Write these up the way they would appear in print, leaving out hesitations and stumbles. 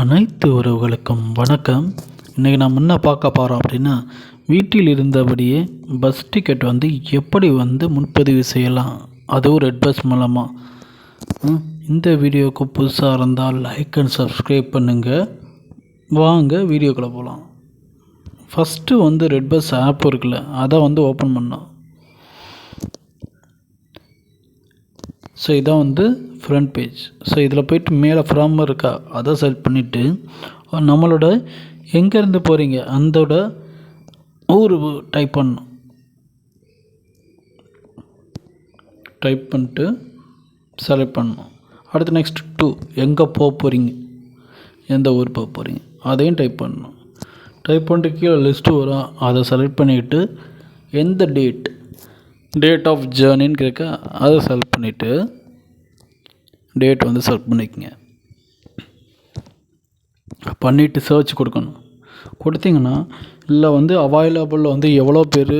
அனைத்து உறவுகளுக்கும் வணக்கம். இன்றைக்கி நான் முன்ன பார்க்க போகிறோம் அப்படின்னா, வீட்டில் இருந்தபடியே பஸ் டிக்கெட் எப்படி முன்பதிவு செய்யலாம், அதுவும் ரெட் பஸ் மூலமாக. இந்த வீடியோவுக்கு புதுசாக இருந்தால் லைக் அண்ட் சப்ஸ்கிரைப் பண்ணுங்கள். வாங்க வீடியோக்குள்ளே போகலாம். ஃபஸ்ட்டு ரெட் பஸ் ஆப் இருக்குல்ல, அதை ஓப்பன் பண்ணோம். ஸோ இதான் ஃப்ரண்ட் பேஜ். ஸோ இதில் போய்ட்டு மேலே ஃப்ரம் இருக்கா, அதை செலக்ட் பண்ணிவிட்டு நம்மளோட எங்கேருந்து போகிறீங்க அந்தோட ஊர் டைப் பண்ணணும். டைப் பண்ணிட்டு செலக்ட் பண்ணணும். அடுத்து நெக்ஸ்ட் எங்கே போக போகிறீங்க, எந்த ஊர் போக போகிறீங்க அதையும் டைப் பண்ணணும். டைப் பண்ணிட்டு கீழே லிஸ்ட்டு வரும், அதை செலக்ட் பண்ணிவிட்டு எந்த டேட் ஆஃப் ஜேர்னின்னு கேட்க அதை செலக்ட் பண்ணிவிட்டு டேட் செலக்ட் பண்ணிக்கோங்க. பண்ணிவிட்டு சர்ச் கொடுக்கணும். கொடுத்தீங்கன்னா இல்லை அவைலபிள் எவ்வளோ பேர்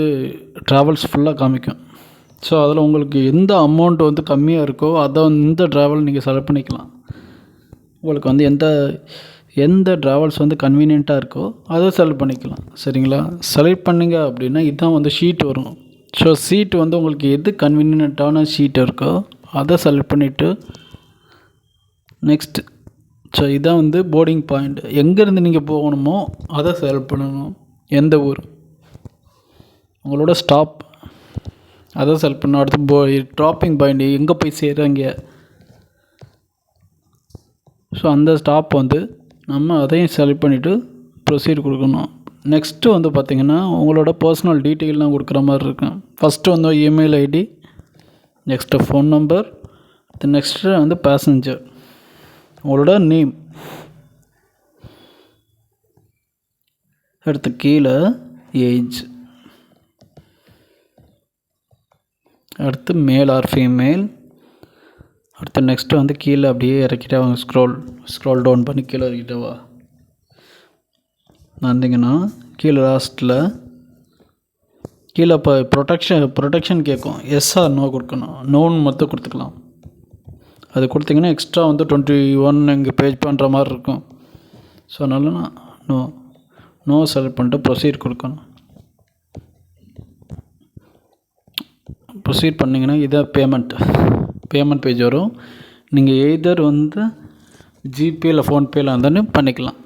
ட்ராவல்ஸ் ஃபுல்லாக காமிக்கும். ஸோ அதில் உங்களுக்கு எந்த அமௌண்ட் கம்மியாக இருக்கோ அதை இந்த ட்ராவல் நீங்கள் செலக்ட் பண்ணிக்கலாம். உங்களுக்கு எந்த ட்ராவல்ஸ் கன்வீனியண்ட்டாக இருக்கோ அதை செலக்ட் பண்ணிக்கலாம். சரிங்களா? செலக்ட் பண்ணிங்க அப்படின்னா இதுதான் ஷீட் வரும். ஸோ சீட் உங்களுக்கு எது கன்வீனியண்ட்டான ஷீட் இருக்கோ அதை செலக்ட் பண்ணிவிட்டு நெக்ஸ்ட்டு. ஸோ இதான் போர்டிங் பாயிண்ட். எங்கேருந்து நீங்கள் போகணுமோ அதை செலக்ட் பண்ணணும். எந்த ஊர் உங்களோட ஸ்டாப் அதை செலக்ட் பண்ணணும். அடுத்து ட்ராப்பிங் பாயிண்ட் எங்கே போய் சேர்றீங்க. ஸோ அந்த ஸ்டாப் நம்ம அதையும் செலக்ட் பண்ணிவிட்டு ப்ரொசீட் கொடுக்கணும். நெக்ஸ்ட்டு பார்த்திங்கன்னா உங்களோட பர்சனல் டீட்டெயிலாம் கொடுக்குற மாதிரி இருக்கும். First email ID, next phone number, next passenger, உங்களோட நேம், அடுத்து கீழே ஏஜ், அடுத்து மேல் ஆர் ஃபீமேல், அடுத்து நெக்ஸ்ட்டு கீழே அப்படியே இறக்கிட்டே வாங்க. ஸ்க்ரோல் டவுன் பண்ணி கீழே இறக்கிட்டே வந்தீங்கன்னா கீழே லாஸ்ட்டில் கீழே இப்போ ப்ரொடெக்ஷன் கேட்கும். எஸ் ஆர் நோ கொடுக்கணும். நோன்னு மட்டும் கொடுத்துக்கலாம். அது கொடுத்தீங்கன்னா எக்ஸ்ட்ரா 21 இங்கே பேஜ் பண்ணுற மாதிரி இருக்கும். ஸோ அதனால நான் நோ செலக்ட் பண்ணிட்டு ப்ரொசீட் கொடுக்கணும். ப்ரொசீட் பண்ணிங்கன்னா இதான் பேமெண்ட் பேஜ் வரும். நீங்கள் எய்தர் ஜிபே இல்லை ஃபோன்பேயில் பண்ணிக்கலாம்.